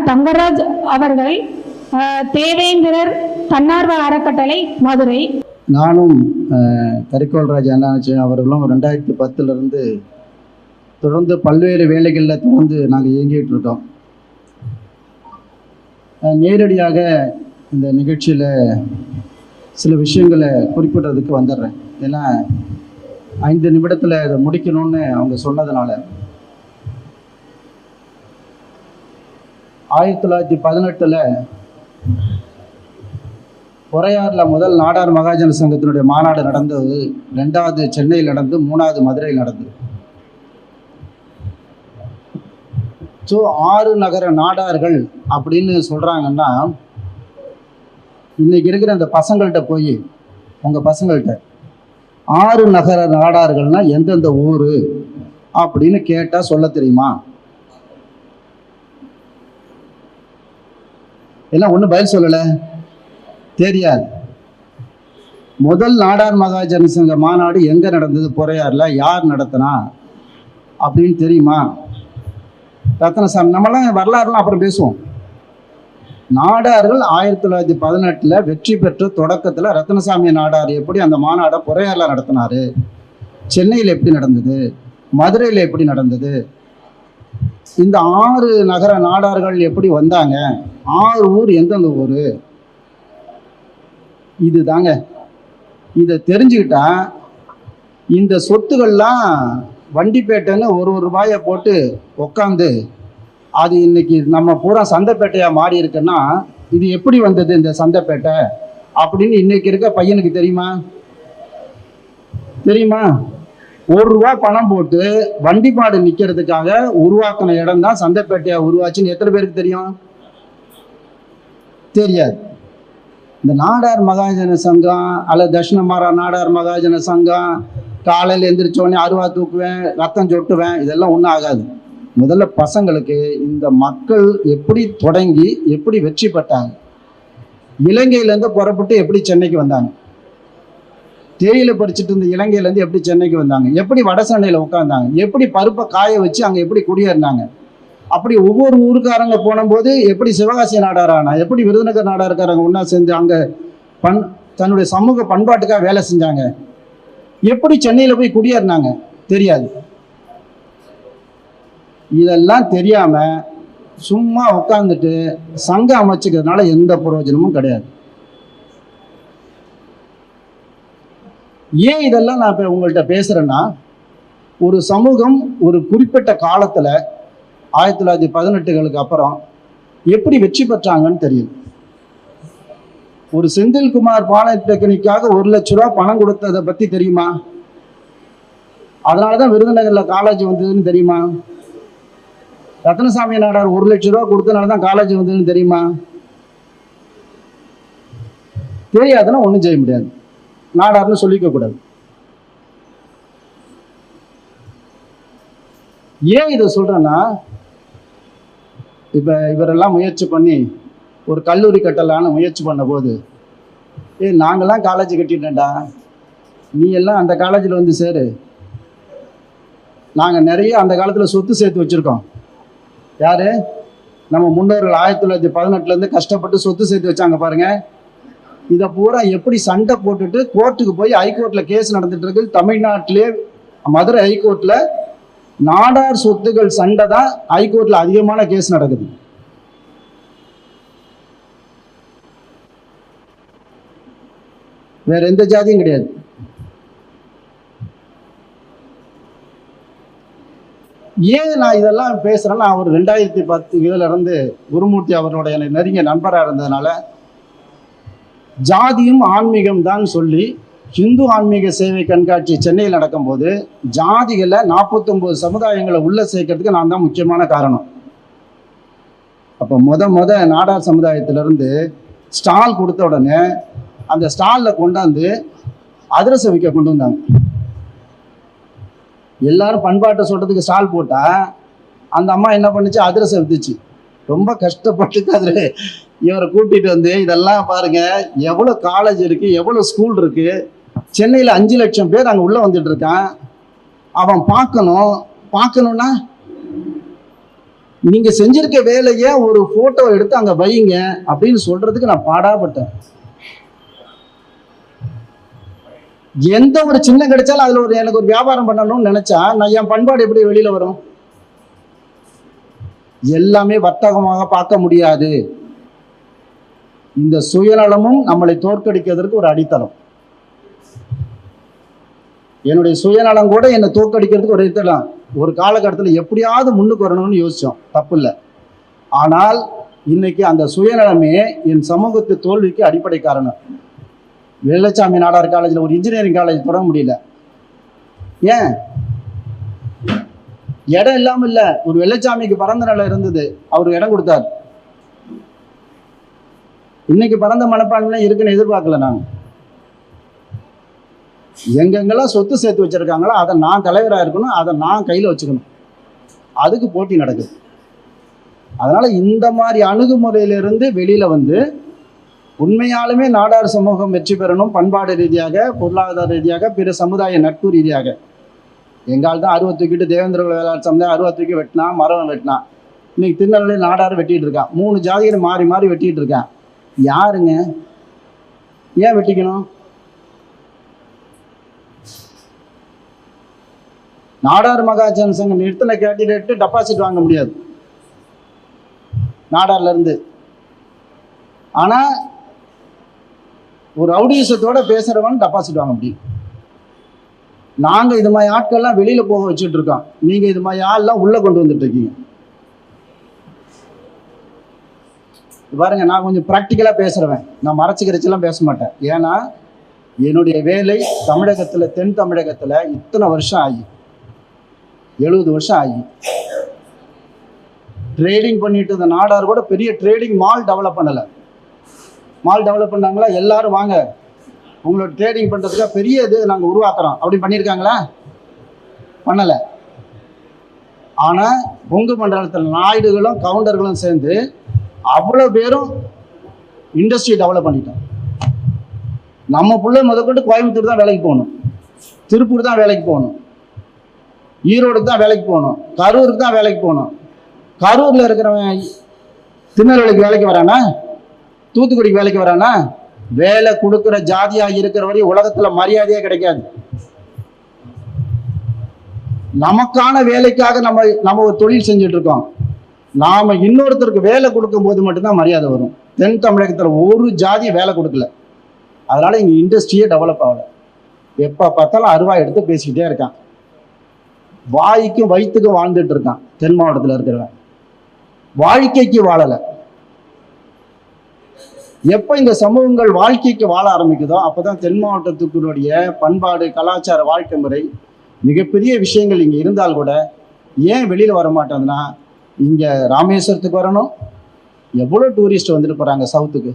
தங்கராஜ் அவர்கள், தேவேந்திரர் தன்னார்வ அறக்கட்டளை, மதுரை. நானும் கரிக்கோல்ராஜ் அண்ணாச்சி அவர்களும் 2010 தொடர்ந்து பல்வேறு வேலைகளில் தொடர்ந்து நாங்கள் இயங்கிட்டு இருக்கோம். நேரடியாக இந்த நிகழ்ச்சியில் சில விஷயங்களை குறிப்பிடுறதுக்கு வந்துடுறேன். ஏன்னா 5 நிமிடத்தில் இதை முடிக்கணும்னு அவங்க சொன்னதுனால. 1918 பொறையாறில் முதல் நாடார் மகாஜன சங்கத்தினுடைய மாநாடு நடந்தது. 2வது சென்னையில் நடந்து, 3வது மதுரையில் நடந்தது. ஸோ 6 நகர நாடார்கள் அப்படின்னு சொல்கிறாங்கன்னா, இன்றைக்கி இருக்கிற அந்த பசங்கள்கிட்ட போய், உங்கள் பசங்கள்கிட்ட 6 நகர நாடார்கள்னா எந்தெந்த ஊர் அப்படின்னு கேட்டால் சொல்ல தெரியுமா? எல்லாம் ஒன்றும் பதில் சொல்லலை, தெரியாது. முதல் நாடார் மகாஜன சங்க மாநாடு எங்கே நடந்தது? பொறையாறில். யார் நடத்தினா அப்படின்னு தெரியுமா? ரத்னசாமி. நம்மளாம் வரலாறுலாம் அப்புறம் பேசுவோம். நாடார்கள் 1918 வெற்றி பெற்ற தொடக்கத்தில் ரத்னசாமி நாடார் எப்படி அந்த மாநாடை பொறையாறில் நடத்தினார், சென்னையில் எப்படி நடந்தது, மதுரையில் எப்படி நடந்தது, இந்த 6 நகர நாடார்கள் எப்படி வந்தாங்க, 6 ஊர் எந்தெந்த ஊர், இது தாங்க. இதை தெரிஞ்சுக்கிட்டா இந்த சொத்துக்கள்லாம் வண்டிப்பேட்டைன்னு ஒரு ரூபாயை போட்டு உக்காந்து அது இன்னைக்கு நம்ம பூரா சந்தைப்பேட்டையாக மாறி இருக்குன்னா இது எப்படி வந்தது இந்த சந்தைப்பேட்டை அப்படின்னு இன்னைக்கு இருக்க பையனுக்கு தெரியுமா? தெரியுமா? 1 ரூபா பணம் போட்டு வண்டிப்பாடு நிற்கிறதுக்காக உருவாக்கின இடம் தான் சந்தைப்பேட்டையாக உருவாச்சுன்னு எத்தனை பேருக்கு தெரியும்? தெரியாது. இந்த நாடார் மகாஜன சங்கம் அல்லது தட்சிணமாரா நாடார் மகாஜன சங்கம், காலையில் எந்திரிச்சோடனே அருவா தூக்குவேன், ரத்தம் சொட்டுவேன், இதெல்லாம் ஒன்றும் ஆகாது. முதல்ல பசங்களுக்கு இந்த மக்கள் எப்படி தொடங்கி எப்படி வெற்றி பெற்றாங்க, இலங்கையிலேருந்து புறப்பட்டு எப்படி சென்னைக்கு வந்தாங்க, தேயிலை பறிச்சுட்டு இருந்த இலங்கையிலேருந்து எப்படி சென்னைக்கு வந்தாங்க, எப்படி வட சென்னையில் உட்காந்தாங்க, எப்படி பருப்பை காய வச்சு அங்கே எப்படி குடியேறினாங்க, அப்படி ஒவ்வொரு ஊருக்காரங்க போனபோது எப்படி சிவகாசி நாடாரானா, எப்படி விருதுநகர் நாடாருக்காரங்க ஒன்றா சேர்ந்து அங்கே தன்னுடைய சமூக பண்பாட்டுக்காக வேலை செஞ்சாங்க, எப்படி சென்னையில் போய் குடியேறினாங்க, தெரியாது. இதெல்லாம் தெரியாமல் சும்மா உட்காந்துட்டு சங்கம் அமைச்சுக்கிறதுனால எந்த பிரயோஜனமும் கிடையாது. ஏன் இதெல்லாம் நான் இப்போ உங்கள்கிட்ட பேசுகிறேன்னா, ஒரு சமூகம் ஒரு குறிப்பிட்ட காலத்தில் 1918களுக்கு அப்புறம் எப்படி வெற்றி பெற்றாங்கன்னு தெரியும். ஒரு செந்தில்குமார் பாலிடெக்னிக்காக 1 லட்ச ரூபா பணம் கொடுத்ததை பற்றி தெரியுமா? அதனால தான் விருதுநகரில் காலேஜ் வந்ததுன்னு தெரியுமா? ரத்னசாமி நாடார் 1 லட்ச ரூபா கொடுத்தனால தான் காலேஜ் வந்ததுன்னு தெரியுமா? தெரியாதுன்னா ஒன்றும் செய்ய முடியாது. நாடார்னு சொல்லிக்க கூடாது. ஏன் இதை சொல்றேன்னா, இப்போ இவரெல்லாம் முயற்சி பண்ணி ஒரு கல்லூரி கட்டலான்னு முயற்சி பண்ண போது, நாங்கள்லாம் காலேஜ் கட்டிட்டேன்டா, நீ எல்லாம் அந்த காலேஜில் வந்து சேரு, நாங்கள் நிறைய அந்த காலத்தில் சொத்து சேர்த்து வச்சுருக்கோம். யார்? நம்ம முன்னோர்கள் 1918 கஷ்டப்பட்டு சொத்து சேர்த்து வச்சாங்க பாருங்க. இதை பூரா எப்படி சண்டை போட்டுட்டு கோர்ட்டுக்கு போய் ஹைகோர்ட்டில் கேஸ் நடந்துட்டு இருக்கு. தமிழ்நாட்டிலே மதுரை ஹைகோர்ட்டில் நாடார் சொத்துகள் சண்டை தான் ஹைகோர்ட்டில் அதிகமான கேஸ் நடக்குது. வேற எந்த ஜாதியும் கிடையாது. ஏன் நான் இதெல்லாம் பேசுறேன்னா, அவர் 2010 குருமூர்த்தி அவரோட நெருங்கிய நண்பராக இருந்ததுனால ஜாதியும் ஆன்மீகம் தான் சொல்லி ஹிந்து ஆன்மீக சேவை கண்காட்சி சென்னையில் நடக்கும்போது ஜாதிகளை 49 சமுதாயங்களை உள்ள சேர்க்கறதுக்கு நான் தான் முக்கியமான காரணம். அப்போ முத நாடார் சமுதாயத்திலிருந்து ஸ்டால் கொடுத்த உடனே அந்த ஸ்டாலில் கொண்டாந்து அதிரசம் விற்க கொண்டு வந்தாங்க. எல்லாரும் பண்பாட்டை சொல்கிறதுக்கு ஸ்டால் போட்டால் அந்த அம்மா என்ன பண்ணுச்சு? அதிரசம் வித்துச்சு. ரொம்ப கஷ்டப்பட்டு அதில் இவரை கூட்டிகிட்டு வந்து, இதெல்லாம் பாருங்கள், எவ்வளோ காலேஜ் இருக்குது, எவ்வளோ ஸ்கூல் இருக்குது, சென்னையில் 5 லட்சம் பேர் அங்கே உள்ளே வந்துட்டு இருக்கான், அவன் பார்க்கணும்னா நீங்க செஞ்சிருக்க வேலையை ஒரு போட்டோ எடுத்து அங்க வைங்க அப்படின்னு சொல்றதுக்கு நான் பாடாப்பட்டேன். எந்த ஒரு சின்ன கிடைச்சாலும் அதுல எனக்கு ஒரு வியாபாரம் பண்ணணும்னு நினைச்சா நான் என் பண்பாடு எப்படி வெளியில வரும்? எல்லாமே வர்த்தகமாக பார்க்க முடியாது. இந்த சுயநலமும் நம்மளை தோற்கடிக்கிறதுக்கு ஒரு அடித்தளம். என்னுடைய சுயநலம் கூட என்னை தோற்கடிக்கிறதுக்கு ஒரு அடித்தளம். ஒரு காலகட்டத்தில் எப்படியாவது முன்னுக்கு வரணும்னு யோசிச்சோம், தப்பு இல்லை. ஆனால் இன்னைக்கு அந்த சுயநலமே என் சமூகத்து தோல்விக்கு அடிப்படை காரணம். வெள்ளச்சாமி நாடார் காலேஜில் ஒரு இன்ஜினியரிங் காலேஜ் தொடங்க முடியல. ஏன்? இடம் இல்லாம இல்ல. ஒரு வெள்ளச்சாமிக்கு பரந்த நிலம் இருந்தது, அவருக்கு இடம் கொடுத்தார். இன்னைக்கு பரந்த மனப்பான்மை இருக்குன்னு எதிர்பார்க்கல. நான் எங்கெங்கெல்லாம் சொத்து சேர்த்து வச்சிருக்காங்களோ அதை நான் தலைவராக இருக்கணும், அதை நான் கையில் வச்சுக்கணும். அதுக்கு போட்டி நடக்குது. அதனால இந்த மாதிரி அணுகுமுறையிலிருந்து வெளியில வந்து உண்மையாலுமே நாடார் சமூகம் வெற்றி பெறணும், பண்பாடு ரீதியாக, பொருளாதார ரீதியாக, பிற சமுதாய நட்பு ரீதியாக. எங்கால் தான் அருவா தூக்கிட்டு தேவேந்திர குல வேளாண் சமுதாயம் அருவா தூக்கி வெட்டினான், மரம் வெட்டினான். இன்னைக்கு திருநெல்வேலி நாடார் வெட்டிட்டு இருக்கான். 3 ஜாதிகளை மாறி மாறி வெட்டிட்டு இருக்கான். யாருங்க? ஏன் வெட்டிக்கணும்? நாடார் மகாஜன சங்கம் நிறுத்தின கேண்டிடேட்டு டெபாசிட் வாங்க முடியாது நாடார்ல இருந்து. ஆனா ஒரு ரவுடிசத்தோட பேசுறவன் டெபாசிட் வாங்க முடியும். நாங்க இது மாதிரி ஆட்கள்லாம் வெளியில போக வச்சுட்டு இருக்கோம். நீங்க இது மாதிரி ஆள்லாம் உள்ள கொண்டு வந்துட்டு இருக்கீங்க. பாருங்க, நான் கொஞ்சம் ப்ராக்டிக்கலா பேசுறவன். நான் மறைச்சு கரைச்செல்லாம் பேச மாட்டேன். ஏன்னா என்னுடைய வேலை தமிழகத்துல, தென் தமிழகத்துல இத்தனை வருஷம் ஆகி, 70 வருஷம் ஆகி ட்ரேடிங் பண்ணிட்டு இருந்த நாடார் கூட பெரிய ட்ரேடிங் மால் டெவலப் பண்ணலை. மால் டெவலப் பண்ணாங்களா? எல்லாரும் வாங்க உங்களோட ட்ரேடிங் பண்ணுறதுக்காக பெரிய இது நாங்கள் உருவாக்குறோம் அப்படி பண்ணியிருக்காங்களா? பண்ணலை. ஆனால் கொங்கு மண்டலத்தில் நாயுடுகளும் கவுண்டர்களும் சேர்ந்து அவ்வளோ பேரும் இண்டஸ்ட்ரி டெவலப் பண்ணிட்டோம். நம்ம பிள்ளை முதற்கொண்டு கோயம்புத்தூர் தான் வேலைக்கு போகணும், திருப்பூர் தான் வேலைக்கு போகணும், ஈரோடுக்கு தான் வேலைக்கு போகணும், கரூருக்கு தான் வேலைக்கு போகணும். கரூரில் இருக்கிறவன் திருநெல்வேலிக்கு வேலைக்கு வரானா? தூத்துக்குடிக்கு வேலைக்கு வரானா? வேலை கொடுக்குற ஜாதியாக இருக்கிற வரையும் உலகத்தில் மரியாதையே கிடைக்காது. நமக்கான வேலைக்காக நம்ம ஒரு தொழில் செஞ்சுட்டு இருக்கோம். நாம இன்னொருத்தருக்கு வேலை கொடுக்கும் போது மட்டும்தான் மரியாதை வரும். தென் தமிழகத்தில் ஒரு ஜாதி வேலை கொடுக்கல, அதனால இங்கே இண்டஸ்ட்ரியே டெவலப் ஆகலை. எப்போ பார்த்தாலும் அருவாய் எடுத்து பேசிக்கிட்டே இருக்கான். வாய்க்கும் வயிற்றுக்கும் வாழ்ந்துட்டு இருக்கான். தென் மாவட்டத்தில் இருக்கிறவன் வாழ்க்கைக்கு வாழலை. எப்போ இந்த சமூகங்கள் வாழ்க்கைக்கு வாழ ஆரம்பிக்குதோ அப்போதான் தென் மாவட்டத்துக்குடைய பண்பாடு, கலாச்சார, வாழ்க்கை முறை, மிகப்பெரிய விஷயங்கள் இங்கே இருந்தால் கூட ஏன் வெளியில் வர மாட்டேங்குதுன்னா, இங்கே ராமேஸ்வரத்துக்கு வரணும், எவ்வளோ டூரிஸ்ட் வந்துட்டு போகிறாங்க சவுத்துக்கு.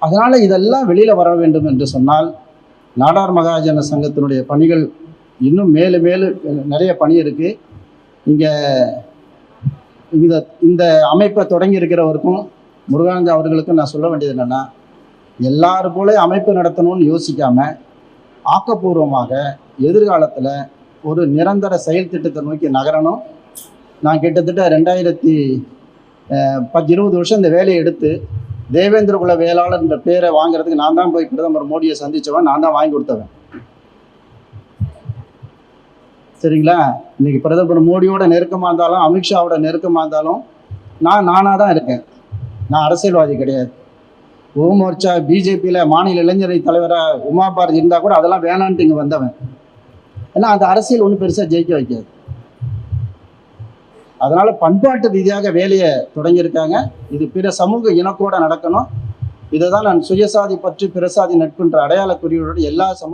அதனால இதெல்லாம் வெளியில் வர வேண்டும் என்று சொன்னால் நாடார் மகாஜன சங்கத்தினுடைய பணிகள் இன்னும் மேலும் மேலும் நிறைய பணி இருக்குது. இங்கே இந்த அமைப்பை தொடங்கி இருக்கிறவருக்கும் முருகானந்த அவர்களுக்கும் நான் சொல்ல வேண்டியது என்னென்னா, எல்லாரும் போல அமைப்பு நடத்தணும்னு யோசிக்காமல் ஆக்கப்பூர்வமாக எதிர்காலத்தில் ஒரு நிரந்தர செயல் திட்டத்தை நோக்கி நகரணும். நான் கிட்டத்தட்ட 2020 வருஷம் இந்த வேலையை எடுத்து தேவேந்திர குல வேளாளர் என்ற பேரை வாங்குறதுக்கு நான் தான் போய் பிரதமர் மோடியை சந்தித்தவன், நான் தான் வாங்கி கொடுத்தவன். சரிங்களா? இன்னைக்கு பிரதமர் மோடியோட நெருக்கமாக இருந்தாலும், அமித்ஷாவோட நெருக்கமாக இருந்தாலும் நானாக தான் இருக்கேன். நான் அரசியல்வாதி கிடையாது. ஓமோர்ச்சா பிஜேபியில் மாநில இளைஞரை தலைவராக உமா பாரதி இருந்தால் கூட அதெல்லாம் வேணான்ட்டு இங்கே வந்தவன். ஏன்னா அந்த அரசியல் ஒன்றும் பெருசாக ஜெயிக்க வைக்காது. அதனால பண்பாட்டு ரீதியாக வேலையை தொடங்கியிருக்காங்க. இது பிற சமூக இனத்தோட நடக்கணும். இதை தான் நான் சுயசாதி பற்றி பிரசாதி நட்புன்ற அடையாள குறியோடு எல்லா சமூக